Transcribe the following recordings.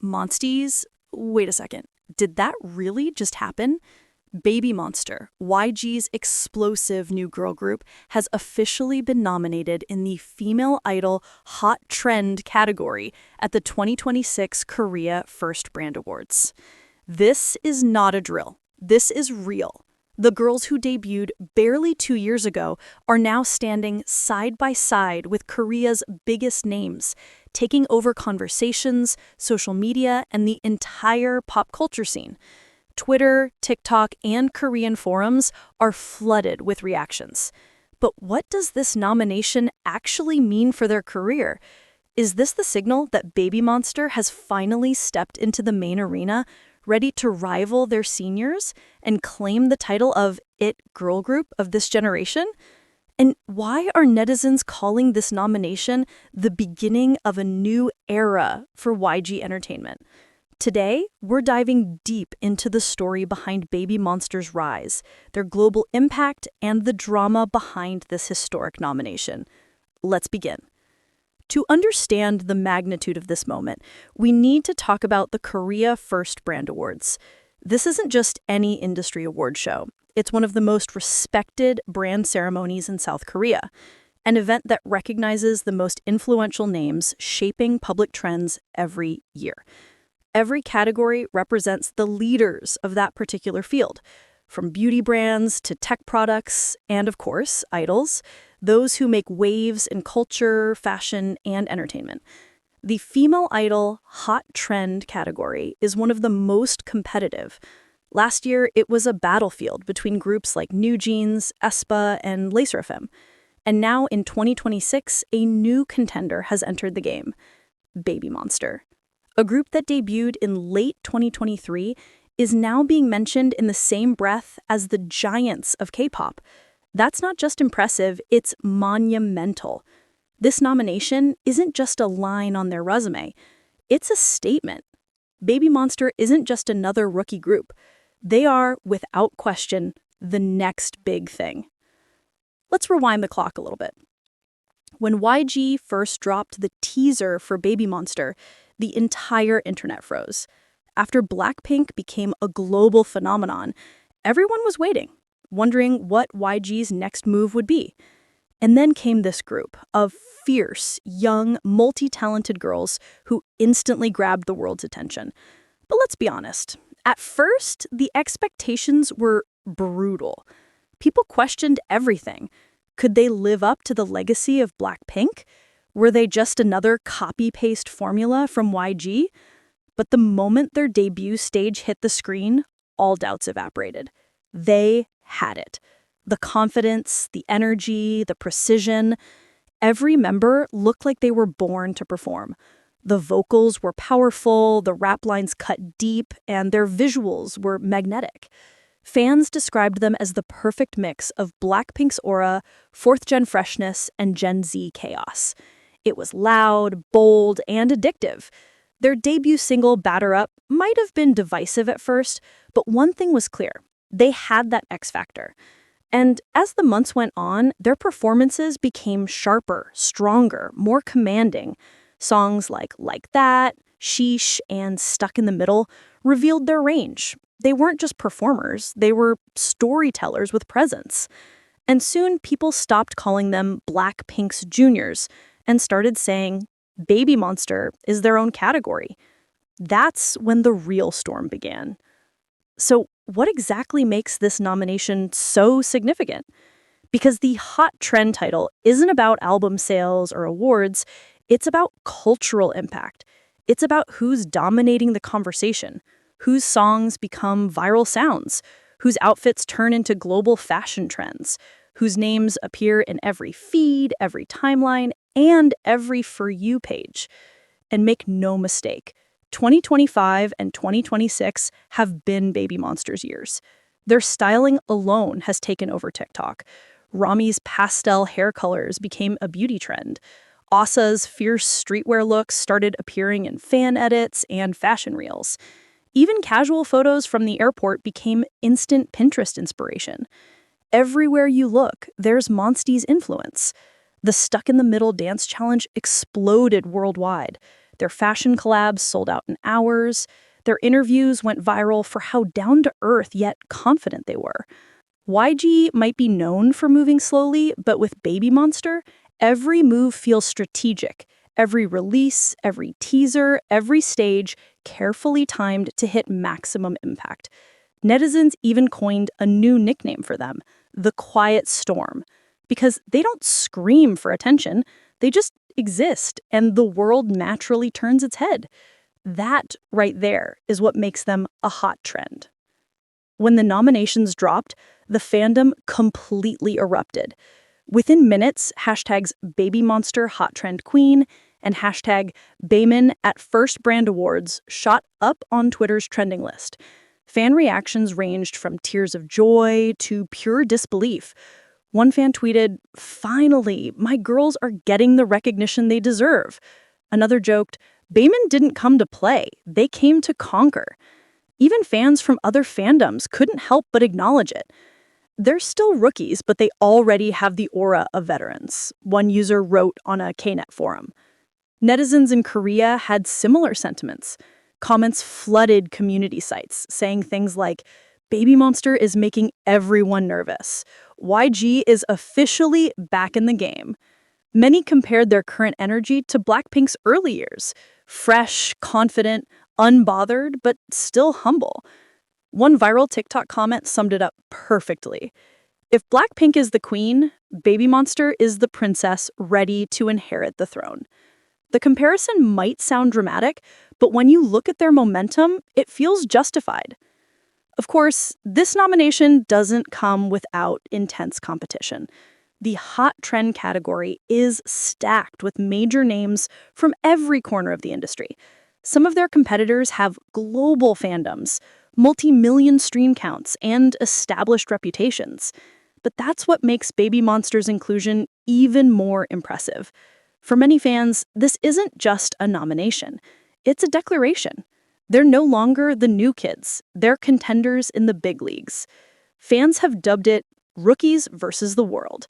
Monsties? Wait a second. Did that really just happen? BABYMONSTER, YG's explosive new girl group, has officially been nominated in the Female Idol Hot Trend category at the 2026 Korea First Brand Awards. This is not a drill. This is real. The girls who debuted barely 2 years ago are now standing side by side with Korea's biggest names, taking over conversations, social media, and the entire pop culture scene. Twitter, TikTok, and Korean forums are flooded with reactions. But what does this nomination actually mean for their career? Is this the signal that BABYMONSTER has finally stepped into the main arena, ready to rival their seniors and claim the title of It Girl Group of this generation? And why are netizens calling this nomination the beginning of a new era for YG Entertainment? Today, we're diving deep into the story behind BABYMONSTER's rise, their global impact, and the drama behind this historic nomination. Let's begin. To understand the magnitude of this moment, we need to talk about the Korea First Brand Awards. This isn't just any industry award show. It's one of the most respected brand ceremonies in South Korea, an event that recognizes the most influential names shaping public trends every year. Every category represents the leaders of that particular field, from beauty brands to tech products, and of course, idols, those who make waves in culture, fashion, and entertainment. The Female Idol Hot Trend category is one of the most competitive. Last year, it was a battlefield between groups like NewJeans, aespa, and Le Sserafim. And now in 2026, a new contender has entered the game, BABYMONSTER. A group that debuted in late 2023 is now being mentioned in the same breath as the giants of Kpop. That's not just impressive, it's monumental. This nomination isn't just a line on their resume, it's a statement. BABYMONSTER isn't just another rookie group. They are, without question, the next big thing. Let's rewind the clock a little bit. When YG first dropped the teaser for BABYMONSTER, the entire internet froze. After Blackpink became a global phenomenon, everyone was waiting, wondering what YG's next move would be. And then came this group of fierce, young, multi-talented girls who instantly grabbed the world's attention. But let's be honest, at first, the expectations were brutal. People questioned everything. Could they live up to the legacy of Blackpink? Were they just another copy-paste formula from YG? But the moment their debut stage hit the screen, all doubts evaporated. They had it. The confidence, the energy, the precision. Every member looked like they were born to perform. The vocals were powerful, the rap lines cut deep, and their visuals were magnetic. Fans described them as the perfect mix of Blackpink's aura, fourth-gen freshness, and Gen Z chaos. It was loud, bold, and addictive. Their debut single, Batter Up, might have been divisive at first, but one thing was clear. They had that X factor. And as the months went on, their performances became sharper, stronger, more commanding. Songs like That, Sheesh, and Stuck in the Middle revealed their range. They weren't just performers, they were storytellers with presence. And soon people stopped calling them Blackpink's juniors and started saying BABYMONSTER is their own category. That's when the real storm began. So what exactly makes this nomination so significant? Because the Hot Trend title isn't about album sales or awards, it's about cultural impact. It's about who's dominating the conversation, whose songs become viral sounds, whose outfits turn into global fashion trends, whose names appear in every feed, every timeline, and every For You page. And make no mistake, 2025 and 2026 have been BABYMONSTER's years. Their styling alone has taken over TikTok. Rami's pastel hair colors became a beauty trend. Asa's fierce streetwear looks started appearing in fan edits and fashion reels. Even casual photos from the airport became instant Pinterest inspiration. Everywhere you look, there's Monsty's influence. The Stuck in the Middle dance challenge exploded worldwide. Their fashion collabs sold out in hours. Their interviews went viral for how down-to-earth yet confident they were. YG might be known for moving slowly, but with Baby Monster, every move feels strategic. Every release, every teaser, every stage, carefully timed to hit maximum impact. Netizens even coined a new nickname for them, the Quiet Storm, because they don't scream for attention, they just exist, and the world naturally turns its head. That right there is what makes them a hot trend. When the nominations dropped, the fandom completely erupted. Within minutes, hashtags BABYMONSTER Hot Trend Queen and hashtag Baemin at First Brand Awards shot up on Twitter's trending list. Fan reactions ranged from tears of joy to pure disbelief. One fan tweeted, "Finally, my girls are getting the recognition they deserve." Another joked, "Baemin didn't come to play, they came to conquer." Even fans from other fandoms couldn't help but acknowledge it. They're still rookies, but they already have the aura of veterans, one user wrote on a Knet forum. Netizens in Korea had similar sentiments. Comments flooded community sites, saying things like, "Baby Monster is making everyone nervous. YG is officially back in the game." Many compared their current energy to Blackpink's early years, fresh, confident, unbothered, but still humble. One viral TikTok comment summed it up perfectly. If Blackpink is the queen, Baby Monster is the princess ready to inherit the throne. The comparison might sound dramatic, but when you look at their momentum, it feels justified. Of course, this nomination doesn't come without intense competition. The hot trend category is stacked with major names from every corner of the industry. Some of their competitors have global fandoms, multi-million stream counts, and established reputations. But that's what makes Baby Monster's inclusion even more impressive. For many fans, this isn't just a nomination. It's a declaration. They're no longer the new kids. They're contenders in the big leagues. Fans have dubbed it Rookies versus the World.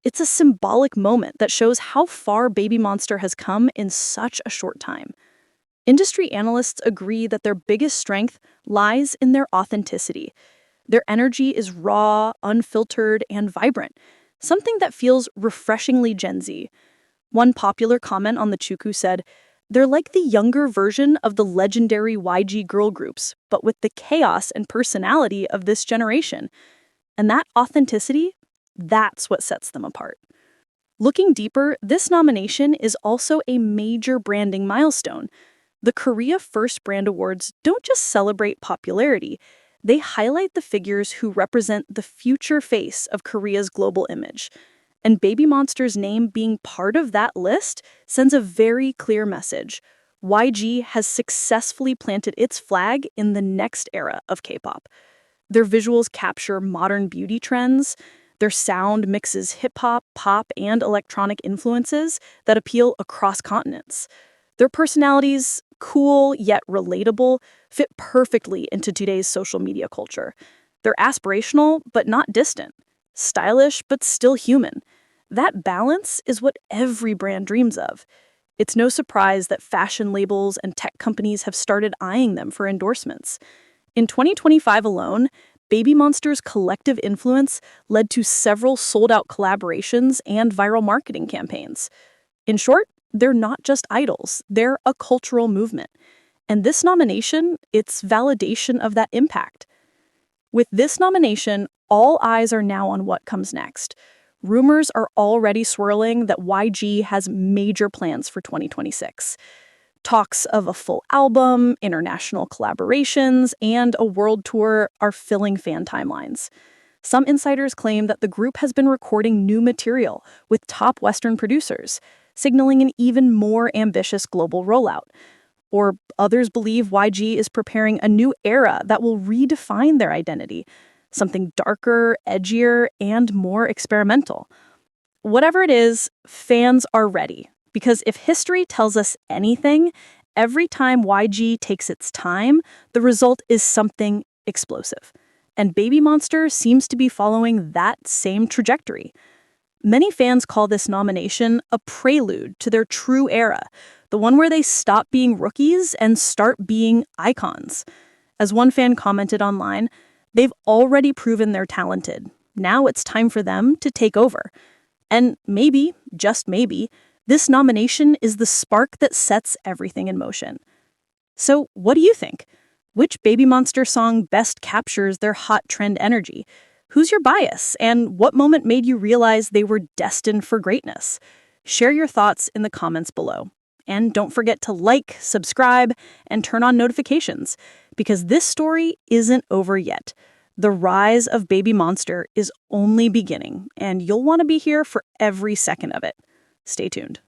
It's a symbolic moment that shows how far Baby Monster has come in such a short time. Industry analysts agree that their biggest strength lies in their authenticity. Their energy is raw, unfiltered, and vibrant, something that feels refreshingly Gen Z. One popular comment on the Chuku said, "They're like the younger version of the legendary YG girl groups, but with the chaos and personality of this generation." And that authenticity, that's what sets them apart. Looking deeper, this nomination is also a major branding milestone. The Korea First Brand Awards don't just celebrate popularity, they highlight the figures who represent the future face of Korea's global image. And Baby Monster's name being part of that list sends a very clear message. YG has successfully planted its flag in the next era of K-pop. Their visuals capture modern beauty trends. Their sound mixes hip-hop, pop, and electronic influences that appeal across continents. Their personalities, cool yet relatable, fit perfectly into today's social media culture. They're aspirational but not distant, stylish but still human. That balance is what every brand dreams of. It's no surprise that fashion labels and tech companies have started eyeing them for endorsements. In 2025 alone, Baby Monster's collective influence led to several sold-out collaborations and viral marketing campaigns. In short, they're not just idols, they're a cultural movement. And this nomination, it's validation of that impact. With this nomination, all eyes are now on what comes next. Rumors are already swirling that YG has major plans for 2026. Talks of a full album, international collaborations, and a world tour are filling fan timelines. Some insiders claim that the group has been recording new material with top Western producers, signaling an even more ambitious global rollout. Or others believe YG is preparing a new era that will redefine their identity, something darker, edgier, and more experimental. Whatever it is, fans are ready. Because if history tells us anything, every time YG takes its time, the result is something explosive. And Baby Monster seems to be following that same trajectory. Many fans call this nomination a prelude to their true era, the one where they stop being rookies and start being icons. As one fan commented online, they've already proven they're talented. Now it's time for them to take over. And maybe, just maybe, this nomination is the spark that sets everything in motion. So what do you think? Which Baby Monster song best captures their hot trend energy? Who's your bias, and what moment made you realize they were destined for greatness? Share your thoughts in the comments below. And don't forget to like, subscribe, and turn on notifications, because this story isn't over yet. The rise of Baby Monster is only beginning, and you'll want to be here for every second of it. Stay tuned.